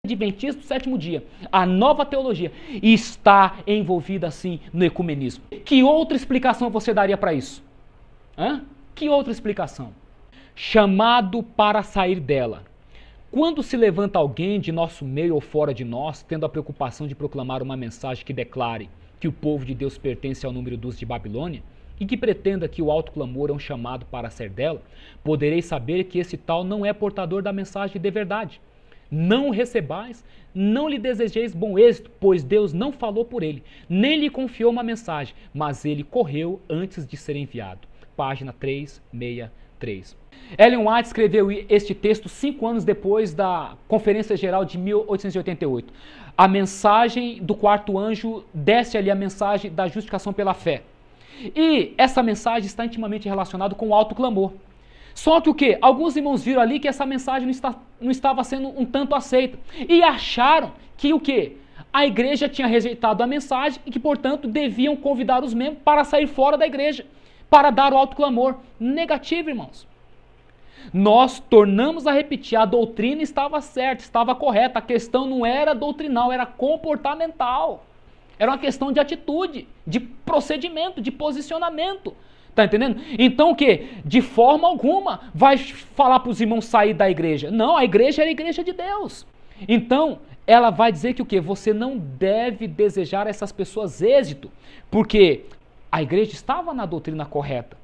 Adventista do sétimo dia, a nova teologia, está envolvida assim no ecumenismo. Que outra explicação você daria para isso? Que outra explicação? Chamado para sair dela. Quando se levanta alguém de nosso meio ou fora de nós, tendo a preocupação de proclamar uma mensagem que declare que o povo de Deus pertence ao número dos de Babilônia, e que pretenda que o alto clamor é um chamado para sair dela, podereis saber que esse tal não é portador da mensagem de verdade. Não o recebais, não lhe desejeis bom êxito, pois Deus não falou por ele, nem lhe confiou uma mensagem, mas ele correu antes de ser enviado. Página 363. Ellen White escreveu este texto 5 anos depois da Conferência Geral de 1888. A mensagem do quarto anjo desce ali a mensagem da justificação pela fé. E essa mensagem está intimamente relacionada com o alto clamor. Só que o quê? Alguns irmãos viram ali que essa mensagem não estava sendo um tanto aceita. E acharam que o quê? A igreja tinha rejeitado a mensagem e que, portanto, deviam convidar os membros para sair fora da igreja, para dar o alto clamor. Negativo, irmãos. Nós tornamos a repetir, a doutrina estava certa, estava correta. A questão não era doutrinal, era comportamental. Era uma questão de atitude, de procedimento, de posicionamento. Tá entendendo? Então o quê? De forma alguma vai falar para os irmãos sair da igreja. Não, a igreja era a igreja de Deus. Então, ela vai dizer que o quê? Você não deve desejar a essas pessoas êxito, porque a igreja estava na doutrina correta.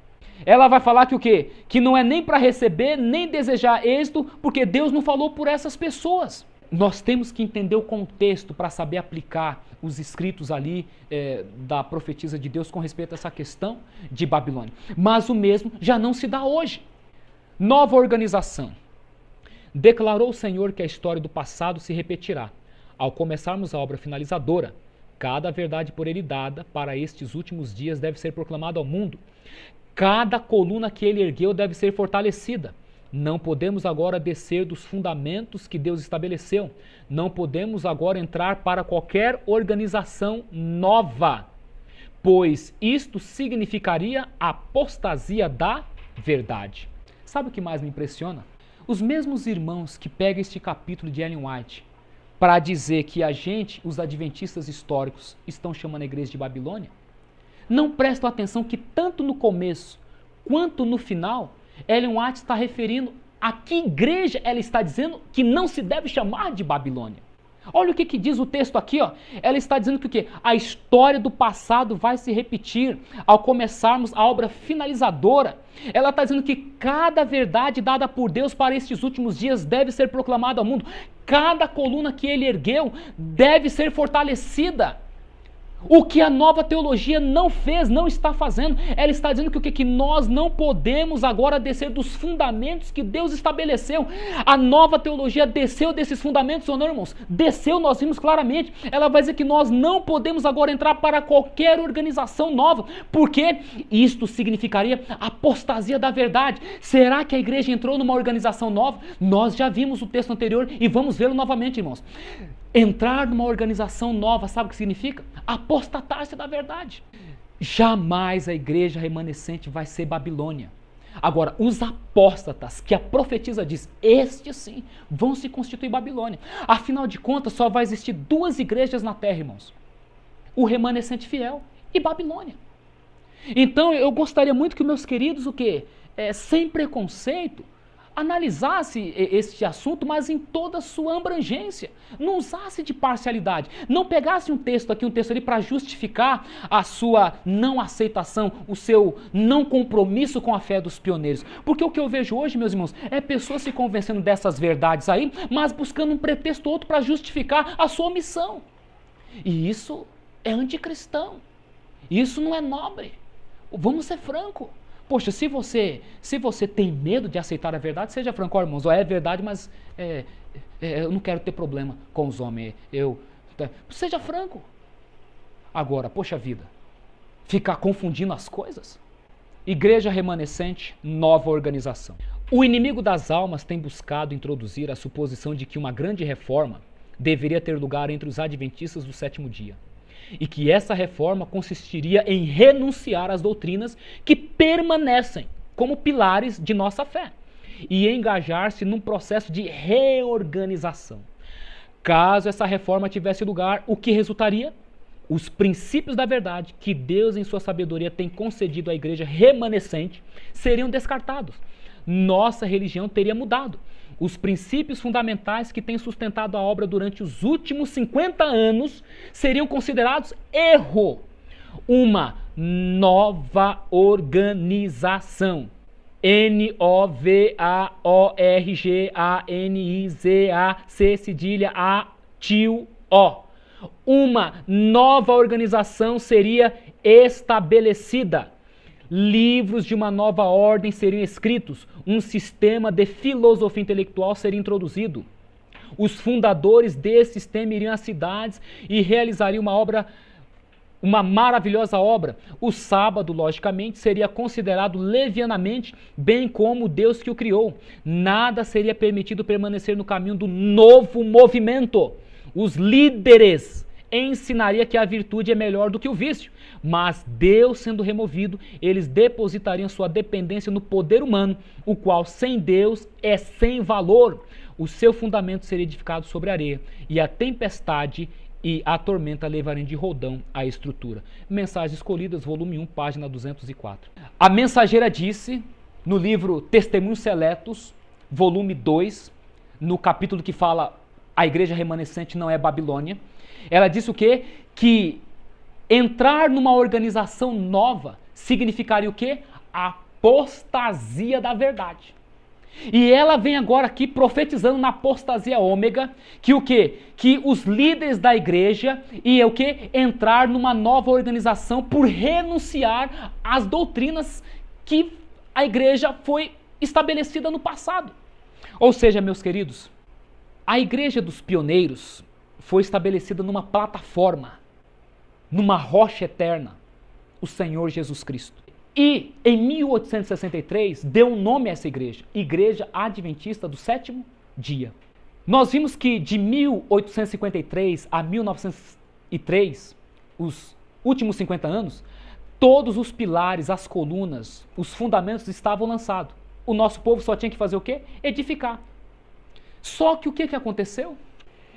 Ela vai falar que o quê? Que não é nem para receber, nem desejar êxito, porque Deus não falou por essas pessoas. Nós temos que entender o contexto para saber aplicar os escritos ali da profetisa de Deus com respeito a essa questão de Babilônia. Mas o mesmo já não se dá hoje. Nova organização. Declarou o Senhor que a história do passado se repetirá. Ao começarmos a obra finalizadora, cada verdade por ele dada para estes últimos dias deve ser proclamada ao mundo. Cada coluna que ele ergueu deve ser fortalecida. Não podemos agora descer dos fundamentos que Deus estabeleceu. Não podemos agora entrar para qualquer organização nova, pois isto significaria apostasia da verdade. Sabe o que mais me impressiona? Os mesmos irmãos que pegam este capítulo de Ellen White para dizer que a gente, os adventistas históricos, estão chamando a igreja de Babilônia, não prestam atenção que tanto no começo quanto no final, Ellen White está referindo a que igreja ela está dizendo que não se deve chamar de Babilônia. Olha o que diz o texto aqui, ó. Ela está dizendo que o quê? A história do passado vai se repetir ao começarmos a obra finalizadora. Ela está dizendo que cada verdade dada por Deus para estes últimos dias deve ser proclamada ao mundo. Cada coluna que ele ergueu deve ser fortalecida. O que a nova teologia não fez, não está fazendo, ela está dizendo que o que? Que nós não podemos agora descer dos fundamentos que Deus estabeleceu. A nova teologia desceu desses fundamentos ou não, irmãos? Desceu, nós vimos claramente. Ela vai dizer que nós não podemos agora entrar para qualquer organização nova, porque isto significaria apostasia da verdade. Será que a igreja entrou numa organização nova? Nós já vimos o texto anterior e vamos vê-lo novamente, irmãos. Entrar numa organização nova, sabe o que significa? Apostatar-se da verdade. Jamais a igreja remanescente vai ser Babilônia. Agora, os apóstatas, que a profetisa diz, estes sim, vão se constituir Babilônia. Afinal de contas, só vai existir 2 igrejas na terra, irmãos. O remanescente fiel e Babilônia. Então, eu gostaria muito que meus queridos, sem preconceito, analisasse este assunto, mas em toda a sua abrangência. Não usasse de parcialidade. Não pegasse um texto aqui, um texto ali para justificar a sua não aceitação, o seu não compromisso com a fé dos pioneiros. Porque o que eu vejo hoje, meus irmãos, é pessoas se convencendo dessas verdades aí, mas buscando um pretexto ou outro para justificar a sua omissão. E isso é anticristão. Isso não é nobre. Vamos ser francos. Poxa, se você tem medo de aceitar a verdade, seja franco, ó, irmãos, é verdade, mas eu não quero ter problema com os homens. Seja franco. Agora, poxa vida, ficar confundindo as coisas? Igreja remanescente, nova organização. O inimigo das almas tem buscado introduzir a suposição de que uma grande reforma deveria ter lugar entre os adventistas do sétimo dia. E que essa reforma consistiria em renunciar às doutrinas que permanecem como pilares de nossa fé e engajar-se num processo de reorganização. Caso essa reforma tivesse lugar, o que resultaria? Os princípios da verdade que Deus em sua sabedoria tem concedido à igreja remanescente seriam descartados. Nossa religião teria mudado. Os princípios fundamentais que têm sustentado a obra durante os últimos 50 anos seriam considerados erro. Uma nova organização. N-O-V-A-O-R-G-A-N-I-Z-A-C cedilha A tio O. Uma nova organização seria estabelecida. Livros de uma nova ordem seriam escritos. Um sistema de filosofia intelectual seria introduzido. Os fundadores desse sistema iriam às cidades e realizariam uma maravilhosa obra. O sábado, logicamente, seria considerado levianamente, bem como o Deus que o criou. Nada seria permitido permanecer no caminho do novo movimento. Os líderes ensinariam que a virtude é melhor do que o vício, mas Deus sendo removido, eles depositariam sua dependência no poder humano, o qual sem Deus é sem valor. O seu fundamento seria edificado sobre areia, e a tempestade e a tormenta levariam de roldão a estrutura. Mensagens Escolhidas, volume 1, página 204. A Mensageira disse, no livro Testemunhos Seletos, volume 2, no capítulo que fala a igreja remanescente não é Babilônia, ela disse o quê? Que entrar numa organização nova significaria o quê? Apostasia da verdade. E ela vem agora aqui profetizando na apostasia ômega, que o quê? Que os líderes da igreja iam o quê? Entrar numa nova organização por renunciar às doutrinas que a igreja foi estabelecida no passado. Ou seja, meus queridos, a igreja dos pioneiros foi estabelecida numa plataforma, numa rocha eterna, o Senhor Jesus Cristo. E em 1863 deu um nome a essa igreja, Igreja Adventista do Sétimo Dia. Nós vimos que de 1853 a 1903, os últimos 50 anos, todos os pilares, as colunas, os fundamentos estavam lançados. O nosso povo só tinha que fazer o quê? Edificar. Só que o que aconteceu?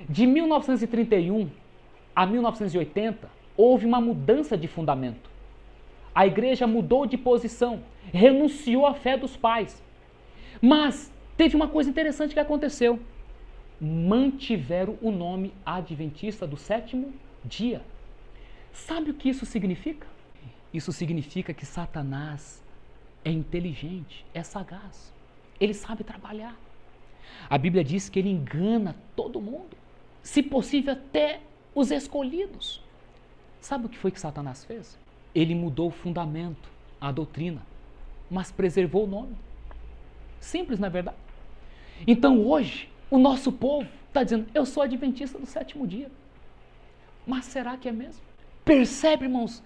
De 1931 a 1980, houve uma mudança de fundamento. A igreja mudou de posição, renunciou à fé dos pais. Mas teve uma coisa interessante que aconteceu. Mantiveram o nome Adventista do Sétimo Dia. Sabe o que isso significa? Isso significa que Satanás é inteligente, é sagaz. Ele sabe trabalhar. A Bíblia diz que ele engana todo mundo. Se possível, até os escolhidos. Sabe o que foi que Satanás fez? Ele mudou o fundamento, a doutrina, mas preservou o nome. Simples, não é verdade? Então hoje, o nosso povo está dizendo, eu sou adventista do sétimo dia. Mas será que é mesmo? Percebe, irmãos,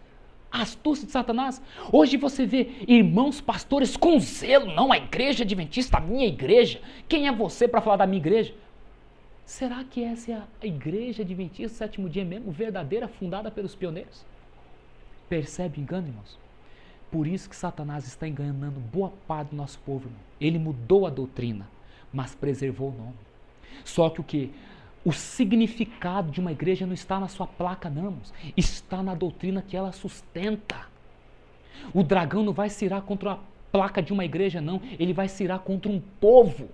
a astúcia de Satanás? Hoje você vê irmãos pastores com zelo, não, a igreja adventista, a minha igreja. Quem é você para falar da minha igreja? Será que essa é a igreja adventista do sétimo dia mesmo, verdadeira, fundada pelos pioneiros? Percebe o engano, irmãos? Por isso que Satanás está enganando boa parte do nosso povo, irmão. Ele mudou a doutrina, mas preservou o nome. Só que o quê? O significado de uma igreja não está na sua placa, não, irmãos. Está na doutrina que ela sustenta. O dragão não vai se irar contra a placa de uma igreja, não. Ele vai se irar contra um povo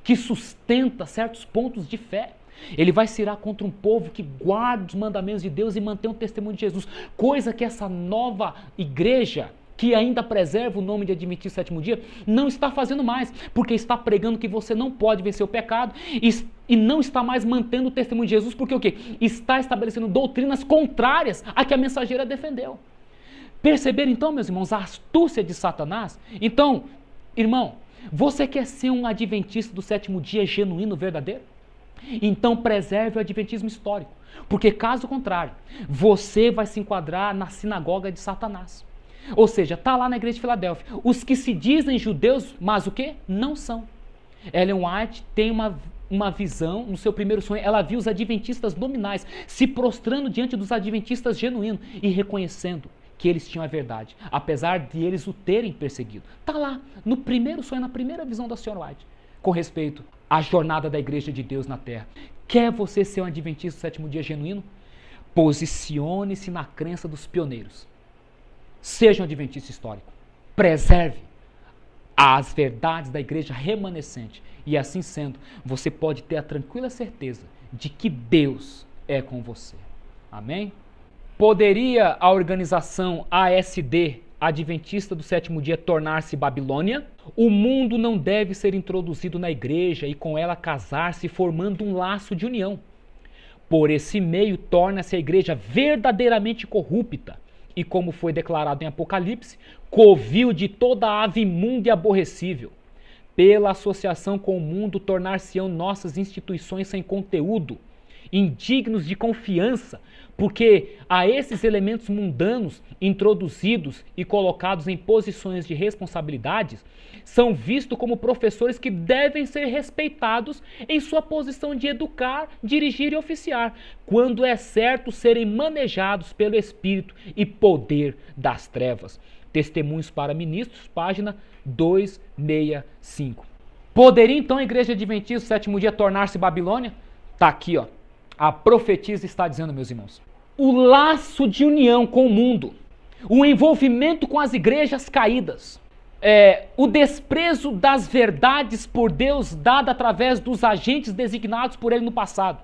que sustenta certos pontos de fé. Ele vai se irar contra um povo que guarda os mandamentos de Deus e mantém o testemunho de Jesus. Coisa que essa nova igreja, que ainda preserva o nome de Adventista do Sétimo Dia, não está fazendo mais, porque está pregando que você não pode vencer o pecado e não está mais mantendo o testemunho de Jesus, porque o quê? Está estabelecendo doutrinas contrárias à que a mensageira defendeu. Perceberam então, meus irmãos, a astúcia de Satanás? Então, irmão, você quer ser um adventista do sétimo dia genuíno, verdadeiro? Então preserve o adventismo histórico, porque caso contrário, você vai se enquadrar na sinagoga de Satanás. Ou seja, está lá na igreja de Filadélfia, os que se dizem judeus, mas o quê? Não são. Ellen White tem uma visão, no seu primeiro sonho, ela viu os adventistas nominais se prostrando diante dos adventistas genuínos e reconhecendo que eles tinham a verdade, apesar de eles o terem perseguido. Está lá, no primeiro sonho, na primeira visão da Sr. White, com respeito à jornada da igreja de Deus na terra. Quer você ser um adventista do sétimo dia genuíno? Posicione-se na crença dos pioneiros. Seja um adventista histórico. Preserve as verdades da igreja remanescente. E assim sendo, você pode ter a tranquila certeza de que Deus é com você. Amém? Poderia a organização ASD, Adventista do Sétimo Dia, tornar-se Babilônia? O mundo não deve ser introduzido na igreja e com ela casar-se formando um laço de união. Por esse meio torna-se a igreja verdadeiramente corrupta e, como foi declarado em Apocalipse, covil de toda ave imunda e aborrecível. Pela associação com o mundo tornar-se-ão nossas instituições sem conteúdo, indignos de confiança, porque a esses elementos mundanos introduzidos e colocados em posições de responsabilidades são vistos como professores que devem ser respeitados em sua posição de educar, dirigir e oficiar, quando é certo serem manejados pelo Espírito e poder das trevas. Testemunhos para Ministros, página 265. Poderia então a Igreja Adventista do Sétimo Dia tornar-se Babilônia? Está aqui, ó. A profetisa está dizendo, meus irmãos, o laço de união com o mundo, o envolvimento com as igrejas caídas, o desprezo das verdades por Deus dada através dos agentes designados por Ele no passado,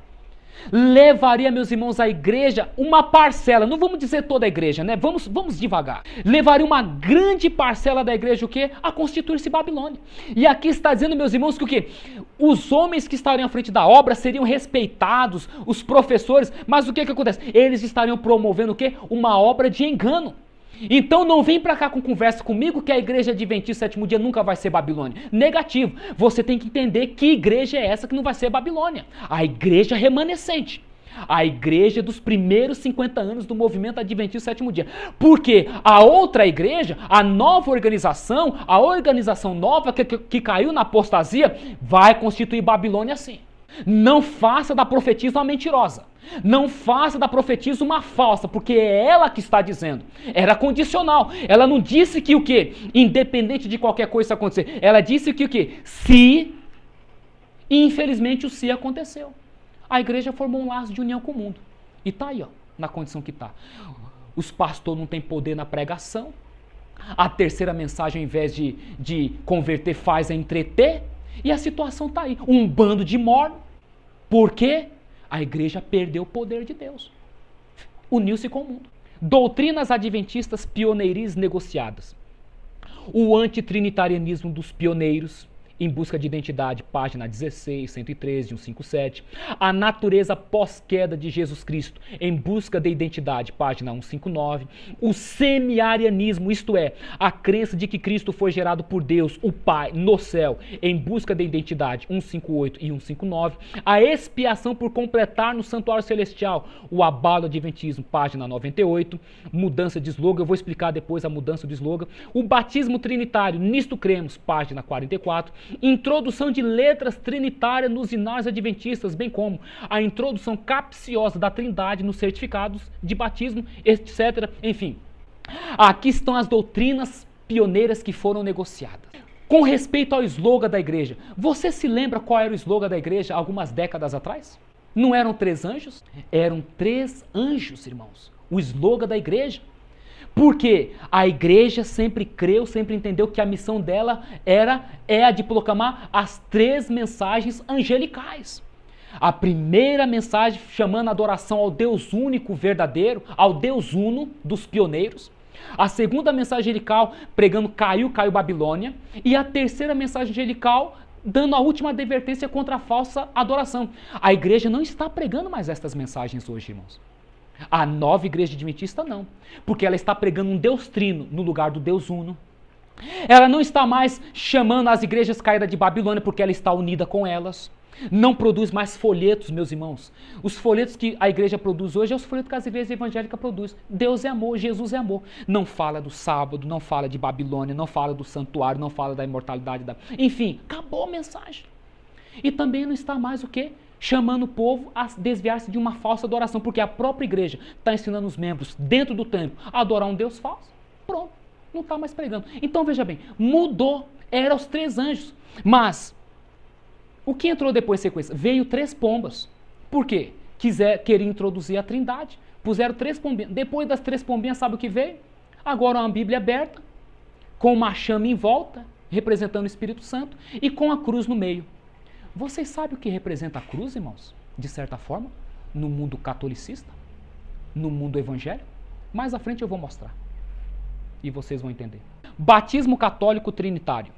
levaria, meus irmãos, a igreja, uma parcela, não vamos dizer toda a igreja, né? Vamos devagar. Levaria uma grande parcela da igreja o quê? A constituir-se Babilônia. E aqui está dizendo, meus irmãos, que o quê? Os homens que estariam à frente da obra seriam respeitados, os professores, mas o que acontece? Eles estariam promovendo o quê? Uma obra de engano. Então não vem pra cá com conversa comigo que a igreja adventista sétimo dia nunca vai ser Babilônia. Negativo. Você tem que entender que igreja é essa que não vai ser Babilônia. A igreja remanescente. A igreja dos primeiros 50 anos do movimento adventista sétimo dia. Porque a outra igreja, a nova organização, a organização nova que caiu na apostasia, vai constituir Babilônia sim. Não faça da profetisa uma mentirosa. Não faça da profetisa uma falsa, porque é ela que está dizendo. Era condicional. Ela não disse que o quê? Independente de qualquer coisa acontecer. Ela disse que o quê? Se, e infelizmente o se aconteceu. A igreja formou um laço de união com o mundo. E está aí, ó, na condição que está. Os pastores não têm poder na pregação. A terceira mensagem, ao invés de converter, faz entreter. E a situação está aí. Um bando de mornos. Por quê? A igreja perdeu o poder de Deus. Uniu-se com o mundo. Doutrinas adventistas pioneiris negociadas. O antitrinitarianismo dos pioneiros, em busca de identidade, página 16, 113, 157. A natureza pós-queda de Jesus Cristo, em busca de identidade, página 159. O semiarianismo, isto é, a crença de que Cristo foi gerado por Deus, o Pai, no céu, em busca de identidade, 158 e 159. A expiação por completar no santuário celestial, o abalo adventismo, página 98. Mudança de slogan, eu vou explicar depois a mudança de slogan. O batismo trinitário, nisto cremos, página 44. Introdução de letras trinitárias nos hinários adventistas, bem como a introdução capciosa da trindade nos certificados de batismo, etc. Enfim, aqui estão as doutrinas pioneiras que foram negociadas. Com respeito ao slogan da igreja, você se lembra qual era o slogan da igreja algumas décadas atrás? Não eram 3 anjos? Eram 3 anjos, irmãos. O slogan da igreja. Porque a igreja sempre creu, sempre entendeu que a missão dela é a de proclamar as 3 mensagens angelicais. A primeira mensagem chamando a adoração ao Deus único verdadeiro, ao Deus uno dos pioneiros. A segunda mensagem angelical pregando caiu Babilônia. E a terceira mensagem angelical dando a última advertência contra a falsa adoração. A igreja não está pregando mais estas mensagens hoje, irmãos. A nova igreja adventista não, porque ela está pregando um Deus trino no lugar do Deus uno. Ela não está mais chamando as igrejas caídas de Babilônia porque ela está unida com elas. Não produz mais folhetos, meus irmãos. Os folhetos que a igreja produz hoje é os folhetos que as igrejas evangélicas produzem. Deus é amor, Jesus é amor. Não fala do sábado, não fala de Babilônia, não fala do santuário, não fala da imortalidade. Enfim, acabou a mensagem. E também não está mais o quê? Chamando o povo a desviar-se de uma falsa adoração, porque a própria igreja está ensinando os membros dentro do templo a adorar um Deus falso. Pronto, não está mais pregando. Então veja bem, mudou, eram os 3 anjos, mas o que entrou depois em sequência? Veio 3 pombas. Por quê? Queria introduzir a Trindade. Puseram 3 pombinhas. Depois das 3 pombinhas, sabe o que veio? Agora uma Bíblia aberta, com uma chama em volta, representando o Espírito Santo, e com a cruz no meio. Vocês sabem o que representa a cruz, irmãos? De certa forma, no mundo catolicista, no mundo evangélico. Mais à frente eu vou mostrar. E vocês vão entender. Batismo católico trinitário.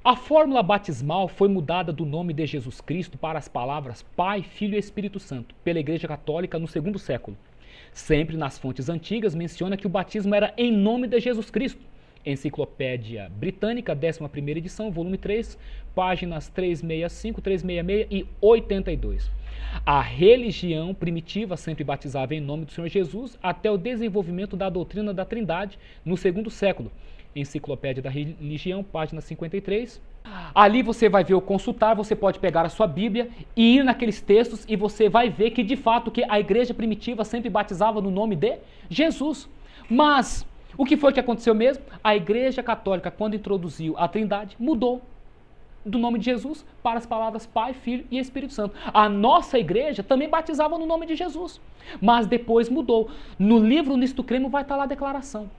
A fórmula batismal foi mudada do nome de Jesus Cristo para as palavras Pai, Filho e Espírito Santo, pela Igreja Católica no segundo século. Sempre nas fontes antigas menciona que o batismo era em nome de Jesus Cristo. Enciclopédia Britânica, 11ª edição, volume 3, páginas 365, 366 e 82. A religião primitiva sempre batizava em nome do Senhor Jesus até o desenvolvimento da doutrina da Trindade no segundo século. Enciclopédia da Religião, página 53. Ali você vai ver o consultar, você pode pegar a sua Bíblia e ir naqueles textos e você vai ver que de fato que a igreja primitiva sempre batizava no nome de Jesus. Mas o que foi que aconteceu mesmo? A Igreja Católica, quando introduziu a Trindade, mudou do nome de Jesus para as palavras Pai, Filho e Espírito Santo. A nossa igreja também batizava no nome de Jesus, mas depois mudou. No livro Nisto Cremos vai estar lá a declaração.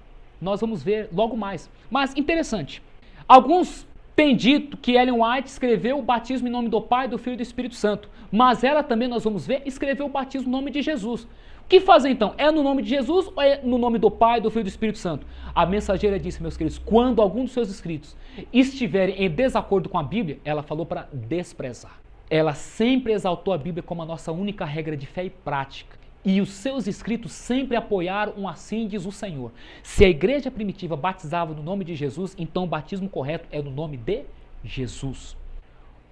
Nós vamos ver logo mais. Mas interessante, alguns têm dito que Ellen White escreveu o batismo em nome do Pai, do Filho e do Espírito Santo, mas ela também, nós vamos ver, escreveu o batismo no nome de Jesus. O que fazer então? É no nome de Jesus ou é no nome do Pai, do Filho e do Espírito Santo? A mensageira disse, meus queridos, quando algum dos seus escritos estiverem em desacordo com a Bíblia, ela falou para desprezar. Ela sempre exaltou a Bíblia como a nossa única regra de fé e prática. E os seus escritos sempre apoiaram um assim diz o Senhor. Se a igreja primitiva batizava no nome de Jesus, então o batismo correto é no nome de Jesus.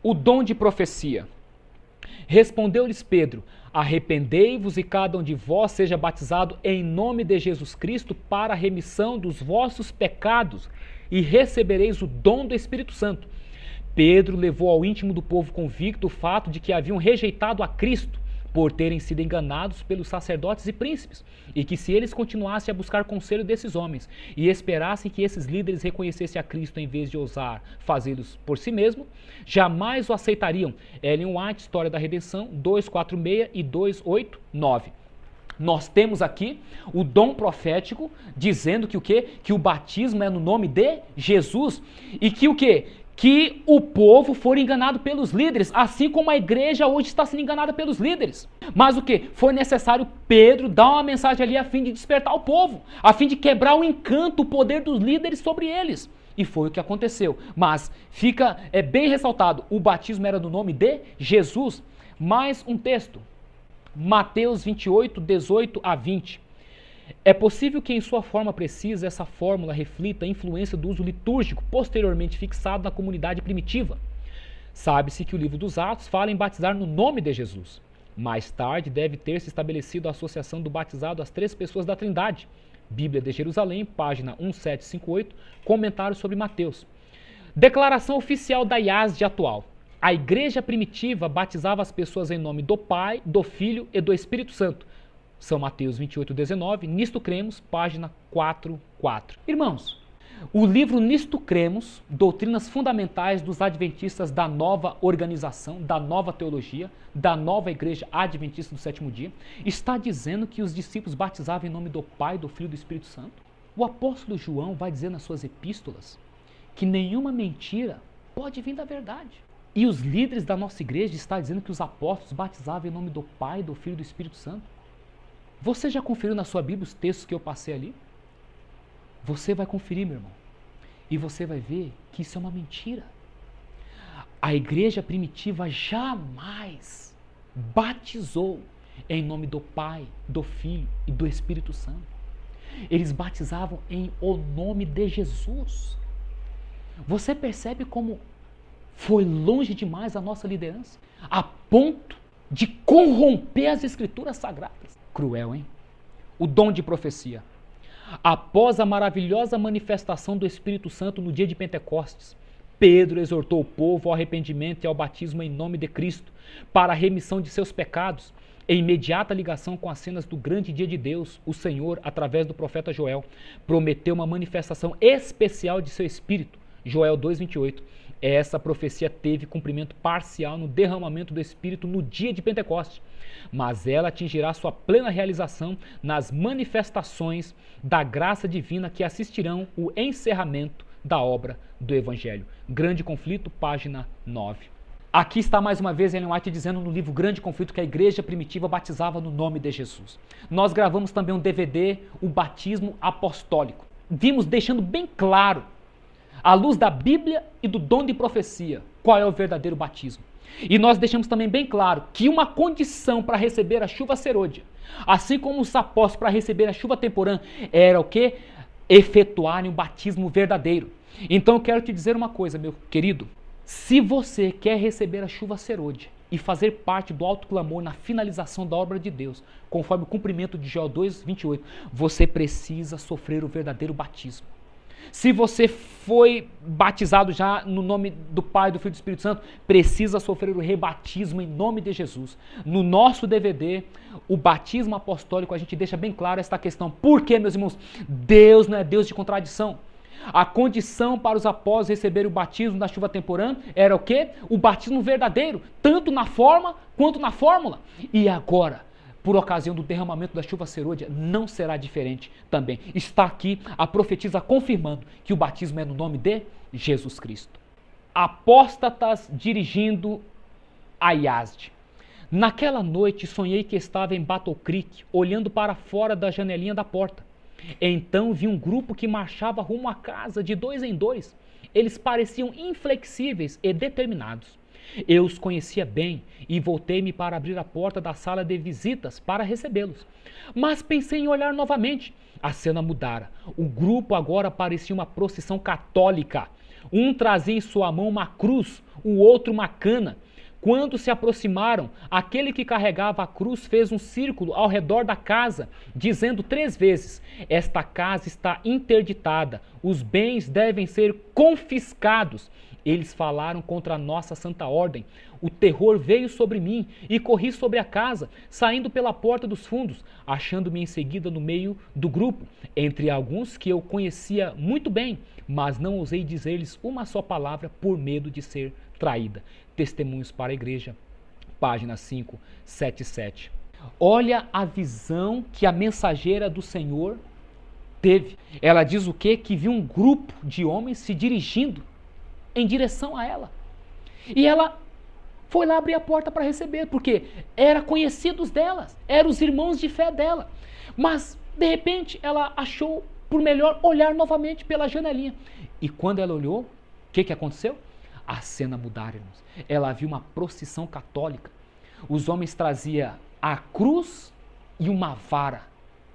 O dom de profecia. Respondeu-lhes Pedro, arrependei-vos e cada um de vós seja batizado em nome de Jesus Cristo para a remissão dos vossos pecados e recebereis o dom do Espírito Santo. Pedro levou ao íntimo do povo convicto o fato de que haviam rejeitado a Cristo por terem sido enganados pelos sacerdotes e príncipes, e que se eles continuassem a buscar conselho desses homens e esperassem que esses líderes reconhecessem a Cristo em vez de ousar fazê-los por si mesmo, jamais o aceitariam. Ellen White, História da Redenção, 246 e 289. Nós temos aqui o dom profético dizendo que o quê? Que o batismo é no nome de Jesus e que o quê? Que o povo for enganado pelos líderes, assim como a igreja hoje está sendo enganada pelos líderes. Mas o que? Foi necessário Pedro dar uma mensagem ali a fim de despertar o povo, a fim de quebrar o encanto, o poder dos líderes sobre eles. E foi o que aconteceu. Mas fica bem ressaltado, o batismo era no nome de Jesus. Mais um texto, Mateus 28, 18 a 20. É possível que em sua forma precisa essa fórmula reflita a influência do uso litúrgico posteriormente fixado na comunidade primitiva. Sabe-se que o livro dos Atos fala em batizar no nome de Jesus. Mais tarde deve ter se estabelecido a associação do batizado às 3 pessoas da Trindade. Bíblia de Jerusalém, página 1758, comentário sobre Mateus. Declaração oficial da IASD atual. A igreja primitiva batizava as pessoas em nome do Pai, do Filho e do Espírito Santo. São Mateus 28, 19, Nisto Cremos, página 4.4. Irmãos, o livro Nisto Cremos, Doutrinas Fundamentais dos Adventistas da Nova Organização, da Nova Teologia, da Nova Igreja Adventista do Sétimo Dia, está dizendo que os discípulos batizavam em nome do Pai, do Filho e do Espírito Santo. O apóstolo João vai dizer nas suas epístolas que nenhuma mentira pode vir da verdade. E os líderes da nossa igreja estão dizendo que os apóstolos batizavam em nome do Pai, do Filho e do Espírito Santo. Você já conferiu na sua Bíblia os textos que eu passei ali? Você vai conferir, meu irmão. E você vai ver que isso é uma mentira. A igreja primitiva jamais batizou em nome do Pai, do Filho e do Espírito Santo. Eles batizavam em o nome de Jesus. Você percebe como foi longe demais a nossa liderança? A ponto de corromper as Escrituras Sagradas. Cruel, hein? O dom de profecia. Após a maravilhosa manifestação do Espírito Santo no dia de Pentecostes, Pedro exortou o povo ao arrependimento e ao batismo em nome de Cristo, para a remissão de seus pecados, em imediata ligação com as cenas do grande dia de Deus. O Senhor, através do profeta Joel, prometeu uma manifestação especial de seu Espírito, Joel 2,28, Essa profecia teve cumprimento parcial no derramamento do Espírito no dia de Pentecostes, mas ela atingirá sua plena realização nas manifestações da graça divina que assistirão o encerramento da obra do Evangelho. Grande Conflito, página 9. Aqui está mais uma vez Ellen White dizendo no livro Grande Conflito que a igreja primitiva batizava no nome de Jesus. Nós gravamos também um DVD, o Batismo Apostólico. Vimos deixando bem claro, à luz da Bíblia e do dom de profecia, qual é o verdadeiro batismo. E nós deixamos também bem claro que uma condição para receber a chuva serôdia, assim como os apóstolos para receber a chuva temporã, era o quê? Efetuarem um batismo verdadeiro. Então eu quero te dizer uma coisa, meu querido. Se você quer receber a chuva serôdia e fazer parte do alto clamor na finalização da obra de Deus, conforme o cumprimento de Joel 2:28, você precisa sofrer o verdadeiro batismo. Se você foi batizado já no nome do Pai, do Filho e do Espírito Santo, precisa sofrer o rebatismo em nome de Jesus. No nosso DVD, o batismo apostólico, a gente deixa bem claro esta questão. Por quê, meus irmãos? Deus não é Deus de contradição. A condição para os apóstolos receberem o batismo da chuva temporã era o quê? O batismo verdadeiro, tanto na forma quanto na fórmula. E agora, por ocasião do derramamento da chuva serôdia, não será diferente também. Está aqui a profetisa confirmando que o batismo é no nome de Jesus Cristo. Apóstatas dirigindo a Yazd. Naquela noite sonhei que estava em Battle Creek, olhando para fora da janelinha da porta. Então vi um grupo que marchava rumo à casa de 2 em 2. Eles pareciam inflexíveis e determinados. Eu os conhecia bem e voltei-me para abrir a porta da sala de visitas para recebê-los. Mas pensei em olhar novamente. A cena mudara. O grupo agora parecia uma procissão católica. Um trazia em sua mão uma cruz, o outro uma cana. Quando se aproximaram, aquele que carregava a cruz fez um círculo ao redor da casa, dizendo 3 vezes: esta casa está interditada, os bens devem ser confiscados. Eles falaram contra a nossa santa ordem. O terror veio sobre mim e corri sobre a casa, saindo pela porta dos fundos, achando-me em seguida no meio do grupo, entre alguns que eu conhecia muito bem, mas não ousei dizer-lhes uma só palavra por medo de ser traída. Testemunhos para a Igreja, página 577. Olha a visão que a mensageira do Senhor teve. Ela diz o quê? Que viu um grupo de homens se dirigindo em direção a ela. E ela foi lá abrir a porta para receber, porque era conhecidos delas, eram os irmãos de fé dela. Mas, de repente, ela achou por melhor olhar novamente pela janelinha. E quando ela olhou, o que aconteceu? A cena mudara, irmãos. Ela viu uma procissão católica. Os homens traziam a cruz e uma vara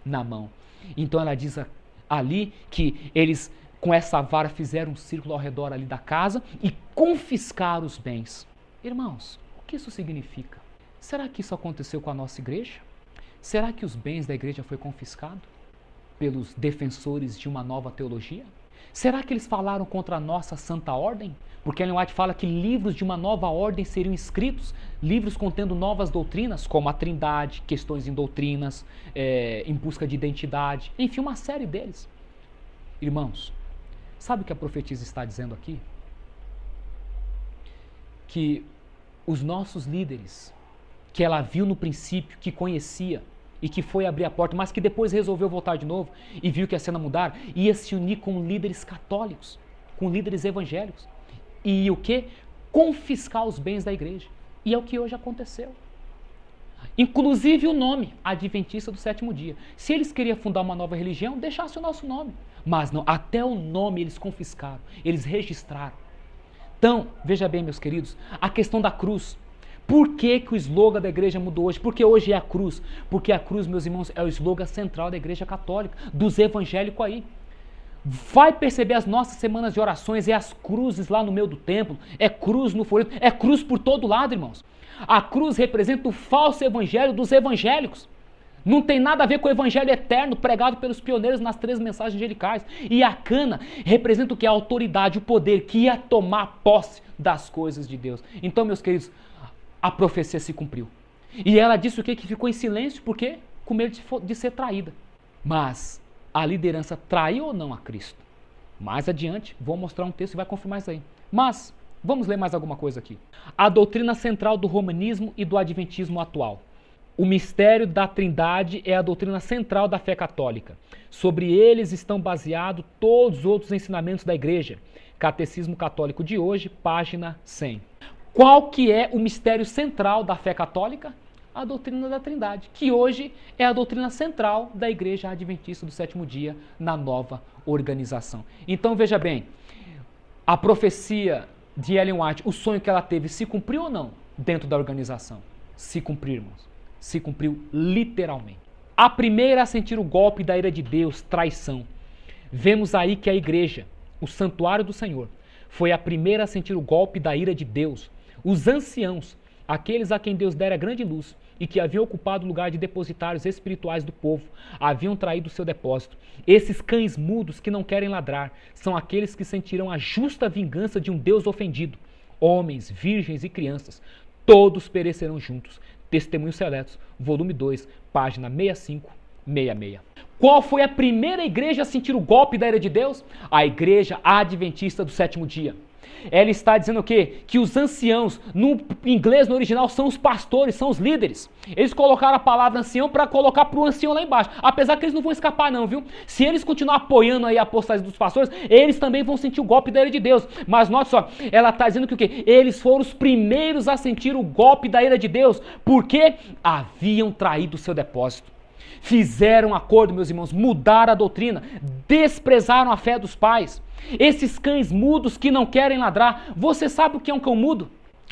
na mão. Então ela diz ali que eles, com essa vara, fizeram um círculo ao redor ali da casa e confiscaram os bens. Irmãos, o que isso significa? Será que isso aconteceu com a nossa igreja? Será que os bens da igreja foram confiscados pelos defensores de uma nova teologia? Será que eles falaram contra a nossa santa ordem? Porque Ellen White fala que livros de uma nova ordem seriam escritos, livros contendo novas doutrinas, como a Trindade, questões em doutrinas, em busca de identidade, enfim, uma série deles. Irmãos, sabe o que a profetisa está dizendo aqui? Que os nossos líderes, que ela viu no princípio, que conhecia, e que foi abrir a porta, mas que depois resolveu voltar de novo e viu que a cena mudar, ia se unir com líderes católicos, com líderes evangélicos. E o que? Confiscar os bens da igreja. E é o que hoje aconteceu. Inclusive o nome, Adventista do Sétimo Dia. Se eles queriam fundar uma nova religião, deixasse o nosso nome. Mas não, até o nome eles confiscaram, eles registraram. Então, veja bem, meus queridos, a questão da cruz. Por que o slogan da igreja mudou hoje? Porque hoje é a cruz. Porque a cruz, meus irmãos, é o slogan central da igreja católica, dos evangélicos aí. Vai perceber as nossas semanas de orações, é as cruzes lá no meio do templo, é cruz no folheto, é cruz por todo lado, irmãos. A cruz representa o falso evangelho dos evangélicos. Não tem nada a ver com o evangelho eterno pregado pelos pioneiros nas 3 mensagens angelicais. E a cana representa o que? A autoridade, o poder que ia tomar posse das coisas de Deus. Então, meus queridos, a profecia se cumpriu. E ela disse o quê? Que ficou em silêncio, por quê? Com medo de ser traída. Mas a liderança traiu ou não a Cristo? Mais adiante, vou mostrar um texto que vai confirmar isso aí. Mas Vamos ler mais alguma coisa aqui. A doutrina central do romanismo e do adventismo atual. O mistério da Trindade é a doutrina central da fé católica. Sobre eles estão baseados todos os outros ensinamentos da Igreja. Catecismo Católico de hoje, página 100. Qual que é o mistério central da fé católica? A doutrina da Trindade, que hoje é a doutrina central da Igreja Adventista do Sétimo Dia na nova organização. Então veja bem, a profecia de Ellen White, o sonho que ela teve, se cumpriu ou não dentro da organização? Se cumpriu, irmãos. Se cumpriu literalmente. A primeira a sentir o golpe da ira de Deus, traição. Vemos aí que a igreja, o santuário do Senhor, foi a primeira a sentir o golpe da ira de Deus. Os anciãos, aqueles a quem Deus dera grande luz e que haviam ocupado o lugar de depositários espirituais do povo, haviam traído o seu depósito. Esses cães mudos que não querem ladrar são aqueles que sentirão a justa vingança de um Deus ofendido. Homens, virgens e crianças, todos perecerão juntos. Testemunhos Seletos, volume 2, página 65-66. Qual foi a primeira igreja a sentir o golpe da ira de Deus? A Igreja Adventista do Sétimo Dia. Ela está dizendo o quê? Que os anciãos, no inglês, no original, são os pastores, são os líderes. Eles colocaram a palavra ancião para colocar para o ancião lá embaixo. Apesar que eles não vão escapar não, viu? Se eles continuar apoiando aí a postagem dos pastores, eles também vão sentir o golpe da ira de Deus. Mas note só, ela está dizendo que o quê? Eles foram os primeiros a sentir o golpe da ira de Deus, porque haviam traído o seu depósito. Fizeram acordo, meus irmãos, mudaram a doutrina, desprezaram a fé dos pais. Esses cães mudos que não querem ladrar, você sabe o que é um cão mudo?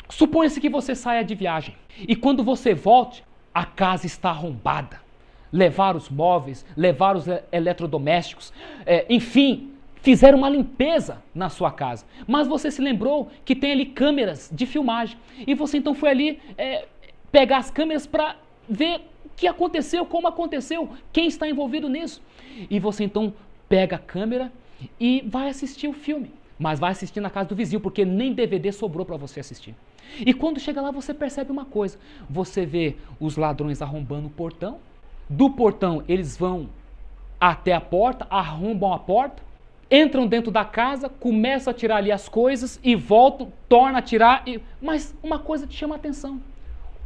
Suponha-se que você saia de viagem e quando você volte, a casa está arrombada. Levaram os móveis, levaram os eletrodomésticos, enfim, fizeram uma limpeza na sua casa. Mas você se lembrou que tem ali câmeras de filmagem e você então foi ali pegar as câmeras para ver o que aconteceu, como aconteceu, quem está envolvido nisso. E você então pega a câmera e vai assistir o filme, mas vai assistir na casa do vizinho, porque nem DVD sobrou para você assistir. E quando chega lá você percebe uma coisa, você vê os ladrões arrombando o portão, do portão eles vão até a porta, arrombam a porta, entram dentro da casa, começam a tirar ali as coisas e voltam, tornam a tirar, mas uma coisa te chama a atenção,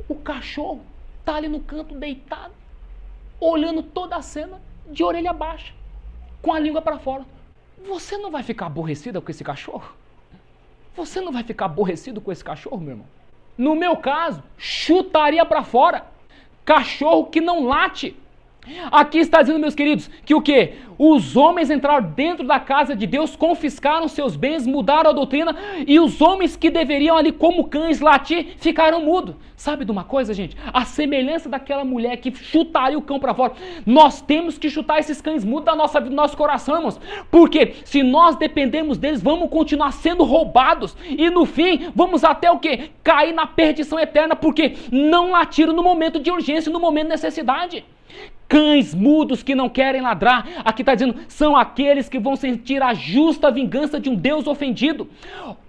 o cachorro está ali no canto deitado, olhando toda a cena de orelha baixa, com a língua para fora. Você não vai ficar aborrecida com esse cachorro? Você não vai ficar aborrecido com esse cachorro, meu irmão? No meu caso, chutaria para fora. Cachorro que não late. Aqui está dizendo, meus queridos, que o quê? Os homens entraram dentro da casa de Deus, confiscaram seus bens, mudaram a doutrina, e os homens que deveriam ali como cães latir, ficaram mudos. Sabe de uma coisa, gente? A semelhança daquela mulher que chutaria o cão para fora. Nós temos que chutar esses cães mudos da nossa vida, do nosso coração, irmãos. Porque se nós dependemos deles, vamos continuar sendo roubados. E no fim, vamos até o quê? Cair na perdição eterna, porque não latiram no momento de urgência, no momento de necessidade. Cães mudos que não querem ladrar, aqui está dizendo, são aqueles que vão sentir a justa vingança de um Deus ofendido.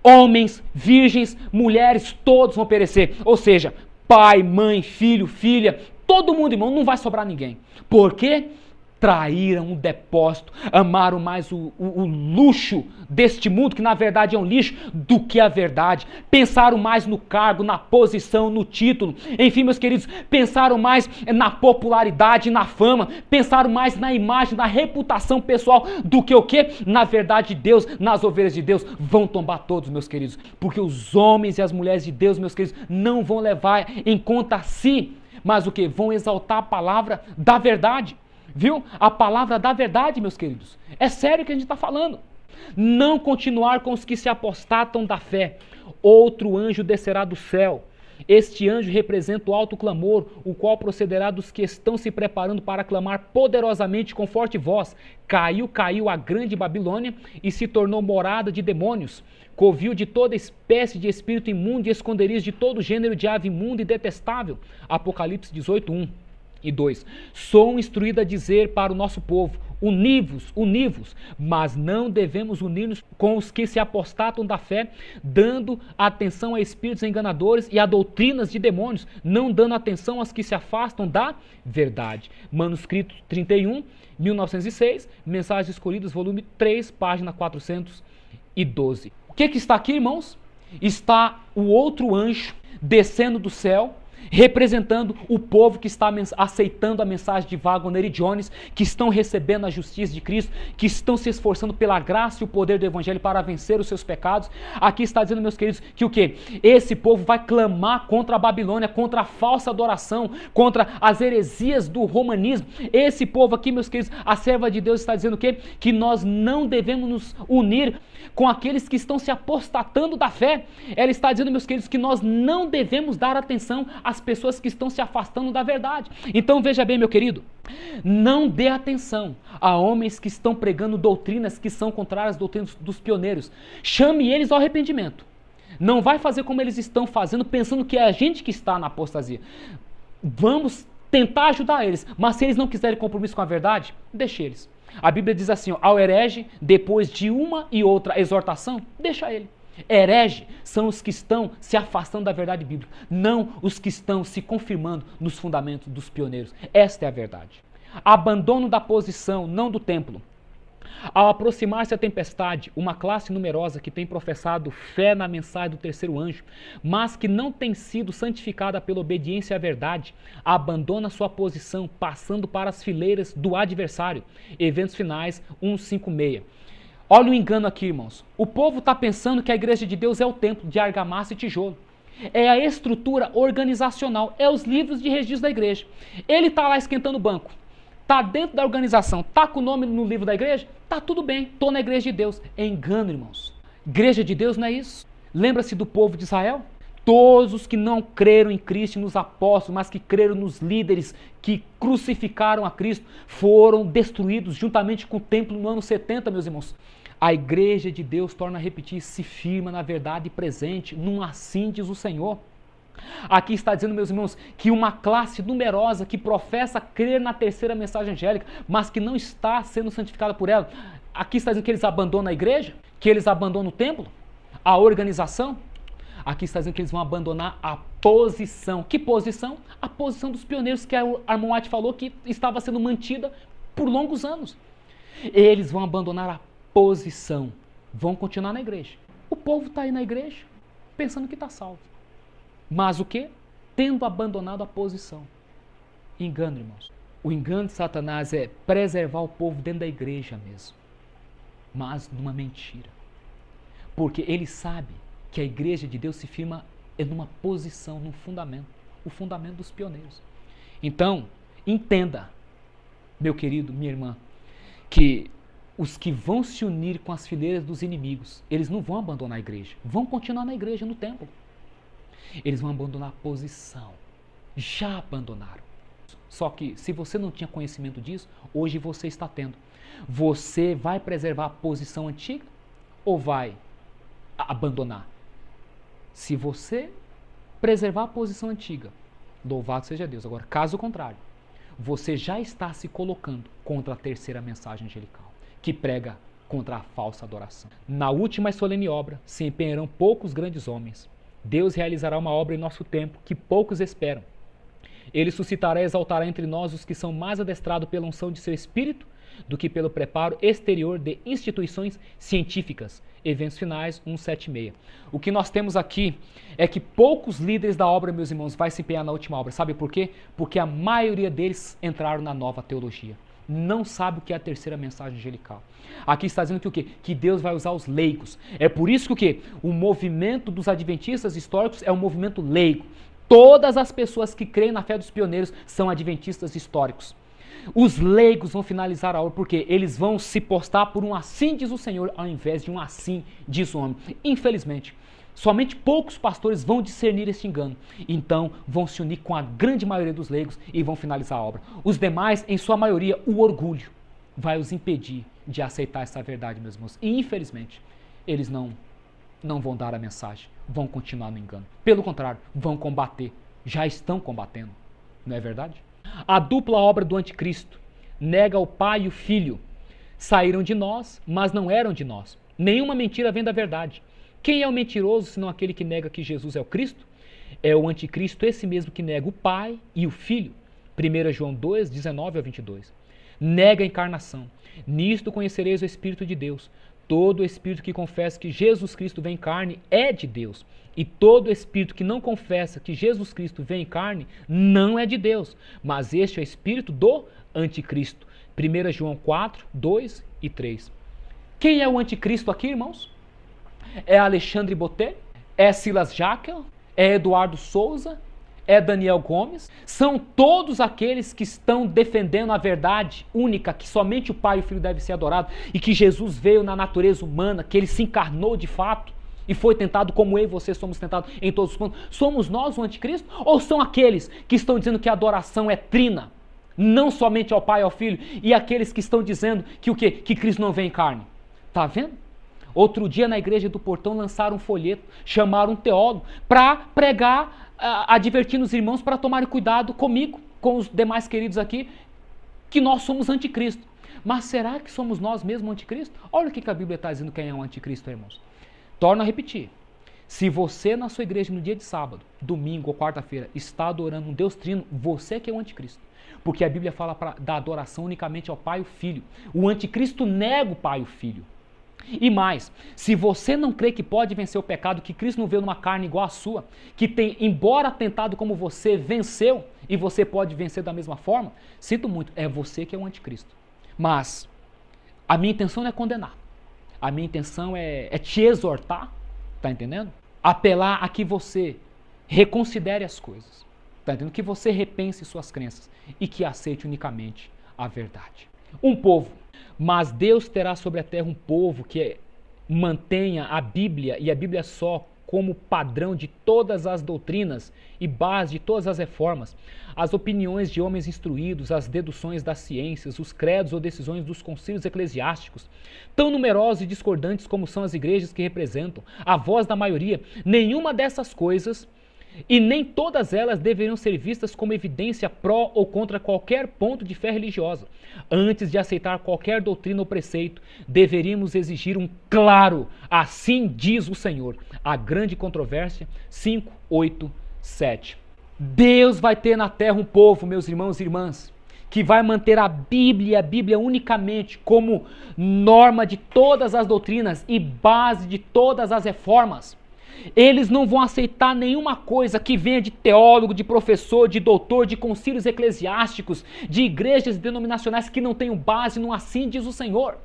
Homens, virgens, mulheres, todos vão perecer. Ou seja, pai, mãe, filho, filha, todo mundo, irmão, não vai sobrar ninguém. Por quê? Traíram o depósito, amaram mais o luxo deste mundo, que na verdade é um lixo, do que a verdade. Pensaram mais no cargo, na posição, no título. Enfim, meus queridos, pensaram mais na popularidade, na fama. Pensaram mais na imagem, na reputação pessoal, do que o quê? Na verdade, Deus, nas ovelhas de Deus, vão tombar todos, meus queridos. Porque os homens e as mulheres de Deus, meus queridos, não vão levar em conta a si, mas o que? Vão exaltar a palavra da verdade. Viu? A palavra da verdade, meus queridos. É sério que a gente está falando. Não continuar com os que se apostatam da fé. Outro anjo descerá do céu. Este anjo representa o alto clamor, o qual procederá dos que estão se preparando para clamar poderosamente com forte voz. Caiu, caiu a grande Babilônia e se tornou morada de demônios, covil de toda espécie de espírito imundo e esconderijo de todo gênero de ave imunda e detestável. Apocalipse 18:1. E 2, sou instruído a dizer para o nosso povo, univos, mas não devemos unir-nos com os que se apostatam da fé, dando atenção a espíritos enganadores e a doutrinas de demônios, não dando atenção aos que se afastam da verdade. Manuscrito 31, 1906, Mensagens Escolhidas, volume 3, página 412. O que está aqui, irmãos? está o outro anjo descendo do céu, representando o povo que está aceitando a mensagem de Wagner e Jones, que estão recebendo a justiça de Cristo, que estão se esforçando pela graça e o poder do Evangelho para vencer os seus pecados. Aqui está dizendo, meus queridos, que o quê? Esse povo vai clamar contra a Babilônia, contra a falsa adoração, contra as heresias do romanismo. Esse povo aqui, meus queridos, a serva de Deus está dizendo o quê? Que nós não devemos nos unir com aqueles que estão se apostatando da fé. Ela está dizendo, meus queridos, que nós não devemos dar atenção às pessoas que estão se afastando da verdade. Então veja bem, meu querido, não dê atenção a homens que estão pregando doutrinas que são contrárias às doutrinas dos pioneiros. Chame eles ao arrependimento. Não vai fazer como eles estão fazendo, pensando que é a gente que está na apostasia. Vamos tentar ajudar eles, mas se eles não quiserem compromisso com a verdade, deixe eles. A Bíblia diz assim, ó, ao herege, depois de uma e outra exortação, deixa ele. Herege são os que estão se afastando da verdade bíblica, não os que estão se confirmando nos fundamentos dos pioneiros. Esta é a verdade. Abandono da posição, não do templo. Ao aproximar-se a tempestade, uma classe numerosa que tem professado fé na mensagem do terceiro anjo, mas que não tem sido santificada pela obediência à verdade, abandona sua posição, passando para as fileiras do adversário. Eventos Finais 1:5-6. Olha o engano aqui, irmãos. O povo está pensando que a igreja de Deus é o templo de argamassa e tijolo. É a estrutura organizacional, é os livros de registro da igreja. Ele está lá esquentando o banco. Está dentro da organização, está com o nome no livro da igreja, está tudo bem, estou na igreja de Deus. É engano, irmãos. Igreja de Deus não é isso. Lembra-se do povo de Israel? Todos os que não creram em Cristo e nos apóstolos, mas que creram nos líderes que crucificaram a Cristo, foram destruídos juntamente com o templo no ano 70, meus irmãos. A igreja de Deus, torna a repetir, se firma na verdade presente, num assim diz o Senhor. Aqui está dizendo, meus irmãos, que uma classe numerosa que professa crer na terceira mensagem angélica, mas que não está sendo santificada por ela. Aqui está dizendo que eles abandonam a igreja, que eles abandonam o templo, a organização. Aqui está dizendo que eles vão abandonar a posição. Que posição? A posição dos pioneiros que a Armand White falou que estava sendo mantida por longos anos. Eles vão abandonar a posição, vão continuar na igreja. O povo está aí na igreja pensando que está salvo. Mas o quê? Tendo abandonado a posição. Engano, irmãos. O engano de Satanás é preservar o povo dentro da igreja mesmo. Mas numa mentira. Porque ele sabe que a igreja de Deus se firma numa posição, num fundamento. O fundamento dos pioneiros. Então, entenda, meu querido, minha irmã, que os que vão se unir com as fileiras dos inimigos, eles não vão abandonar a igreja. Vão continuar na igreja, no templo. Eles vão abandonar a posição. Já abandonaram. Só que se você não tinha conhecimento disso, hoje você está tendo. Você vai preservar a posição antiga ou vai abandonar? Se você preservar a posição antiga, louvado seja Deus. Agora, caso contrário, você já está se colocando contra a terceira mensagem angelical, que prega contra a falsa adoração. Na última e solene obra se empenharão poucos grandes homens. Deus realizará uma obra em nosso tempo que poucos esperam. Ele suscitará e exaltará entre nós os que são mais adestrados pela unção de seu espírito do que pelo preparo exterior de instituições científicas. Eventos Finais 1:7-6. O que nós temos aqui é que poucos líderes da obra, meus irmãos, vai se empenhar na última obra. Sabe por quê? Porque a maioria deles entraram na nova teologia. Não sabe o que é a terceira mensagem angelical. Aqui está dizendo que o quê? Que Deus vai usar os leigos. É por isso que o quê? O movimento dos adventistas históricos é um movimento leigo. Todas as pessoas que creem na fé dos pioneiros são adventistas históricos. Os leigos vão finalizar a obra porque eles vão se postar por um assim diz o Senhor ao invés de um assim diz o homem. Infelizmente, somente poucos pastores vão discernir este engano. Então, vão se unir com a grande maioria dos leigos e vão finalizar a obra. Os demais, em sua maioria, o orgulho vai os impedir de aceitar essa verdade, meus irmãos. E, infelizmente, eles não vão dar a mensagem, vão continuar no engano. Pelo contrário, vão combater. Já estão combatendo. Não é verdade? A dupla obra do anticristo nega o Pai e o Filho. Saíram de nós, mas não eram de nós. Nenhuma mentira vem da verdade. Quem é o mentiroso, senão aquele que nega que Jesus é o Cristo? É o anticristo esse mesmo que nega o Pai e o Filho. 1 João 2, 19-22. Nega a encarnação. Nisto conhecereis o Espírito de Deus. Todo espírito que confessa que Jesus Cristo vem em carne é de Deus. E todo espírito que não confessa que Jesus Cristo vem em carne não é de Deus. Mas este é o espírito do anticristo. 1 João 4, 2 e 3. Quem é o anticristo aqui, irmãos? É Alexandre Botelho? É Silas Jaquel? É Eduardo Souza? É Daniel Gomes? São todos aqueles que estão defendendo a verdade única, que somente o Pai e o Filho devem ser adorados, e que Jesus veio na natureza humana, que ele se encarnou de fato, e foi tentado como eu e você somos tentados em todos os pontos. Somos nós o anticristo? Ou são aqueles que estão dizendo que a adoração é trina, não somente ao Pai e ao Filho, e aqueles que estão dizendo que o quê? Que Cristo não vem em carne? Tá vendo? Outro dia na igreja do Portão lançaram um folheto, chamaram um teólogo para pregar, advertindo os irmãos para tomarem cuidado comigo, com os demais queridos aqui, que nós somos anticristo. Mas será que somos nós mesmos anticristo? Olha o que a Bíblia está dizendo quem é o anticristo, irmãos. Torno a repetir. Se você na sua igreja no dia de sábado, domingo ou quarta-feira está adorando um Deus trino, você que é o anticristo. Porque a Bíblia fala da adoração unicamente ao Pai e ao Filho. O anticristo nega o Pai e o Filho. E mais, se você não crê que pode vencer o pecado, que Cristo não veio numa carne igual à sua, que tem, embora tentado como você, venceu, e você pode vencer da mesma forma, sinto muito, é você que é o anticristo. Mas a minha intenção não é condenar. A minha intenção é te exortar, tá entendendo? Apelar a que você reconsidere as coisas, tá entendendo? Que você repense suas crenças e que aceite unicamente a verdade. Um povo. Mas Deus terá sobre a terra um povo que mantenha a Bíblia, e a Bíblia só, como padrão de todas as doutrinas e base de todas as reformas, as opiniões de homens instruídos, as deduções das ciências, os credos ou decisões dos concílios eclesiásticos, tão numerosos e discordantes como são as igrejas que representam a voz da maioria, nenhuma dessas coisas e nem todas elas deveriam ser vistas como evidência pró ou contra qualquer ponto de fé religiosa. Antes de aceitar qualquer doutrina ou preceito, deveríamos exigir um claro, assim diz o Senhor. A grande controvérsia 5, 8, 7. Deus vai ter na terra um povo, meus irmãos e irmãs, que vai manter a Bíblia unicamente como norma de todas as doutrinas e base de todas as reformas. Eles não vão aceitar nenhuma coisa que venha de teólogo, de professor, de doutor, de concílios eclesiásticos, de igrejas denominacionais que não tenham base no assim diz o Senhor.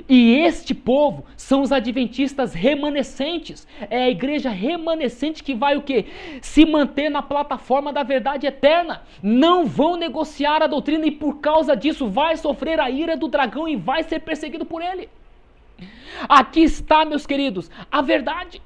E este povo são os adventistas remanescentes. É a igreja remanescente que vai o quê? Se manter na plataforma da verdade eterna. Não vão negociar a doutrina e por causa disso vai sofrer a ira do dragão e vai ser perseguido por ele. Aqui está, meus queridos, a verdade.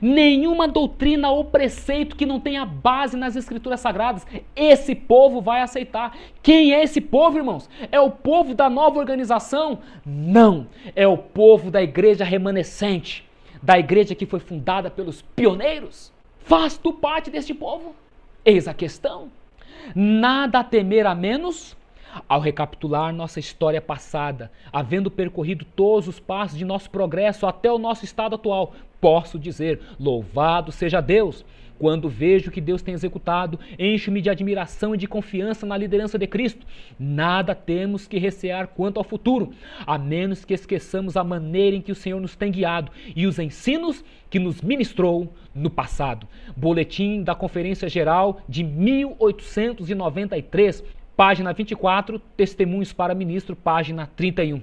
Nenhuma doutrina ou preceito que não tenha base nas escrituras sagradas, esse povo vai aceitar. Quem é esse povo, irmãos? É o povo da nova organização? Não, é o povo da igreja remanescente, da igreja que foi fundada pelos pioneiros. Faz tu parte deste povo? Eis a questão. Nada a temer a menos. Ao recapitular nossa história passada, havendo percorrido todos os passos de nosso progresso até o nosso estado atual, posso dizer, louvado seja Deus. Quando vejo o que Deus tem executado, encho-me de admiração e de confiança na liderança de Cristo. Nada temos que recear quanto ao futuro, a menos que esqueçamos a maneira em que o Senhor nos tem guiado e os ensinos que nos ministrou no passado. Boletim da Conferência Geral de 1893, página 24, Testemunhos para Ministro, página 31.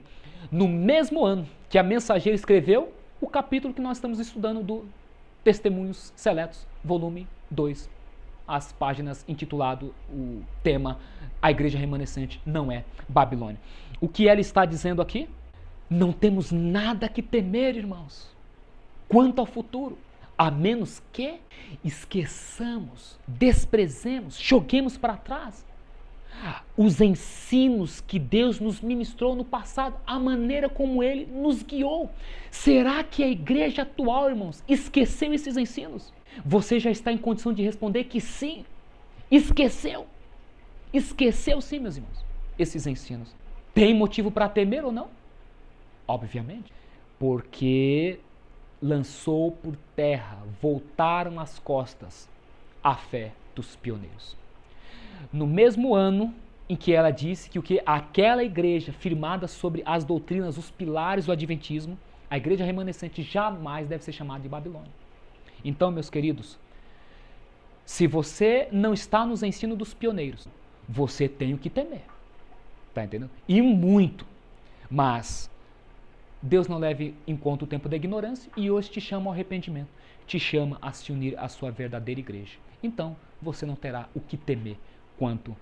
No mesmo ano que a Mensageira escreveu o capítulo que nós estamos estudando do Testemunhos Seletos, volume 2, as páginas intitulado o tema A Igreja Remanescente Não é Babilônia. O que ela está dizendo aqui? Não temos nada que temer, irmãos, quanto ao futuro, a menos que esqueçamos, desprezemos, joguemos para trás os ensinos que Deus nos ministrou no passado, a maneira como Ele nos guiou. Será que a igreja atual, irmãos, esqueceu esses ensinos? Você já está em condição de responder que sim, esqueceu. Esqueceu sim, meus irmãos, esses ensinos. Tem motivo para temer ou não? Obviamente, porque lançou por terra, voltaram as costas a fé dos pioneiros. No mesmo ano em que ela disse que o que aquela igreja firmada sobre as doutrinas, os pilares do adventismo, a igreja remanescente jamais deve ser chamada de Babilônia. Então, meus queridos, se você não está nos ensinos dos pioneiros, você tem o que temer. Tá entendendo? E muito. Mas Deus não leva em conta o tempo da ignorância e hoje te chama ao arrependimento. Te chama a se unir à sua verdadeira igreja. Então, você não terá o que temer quanto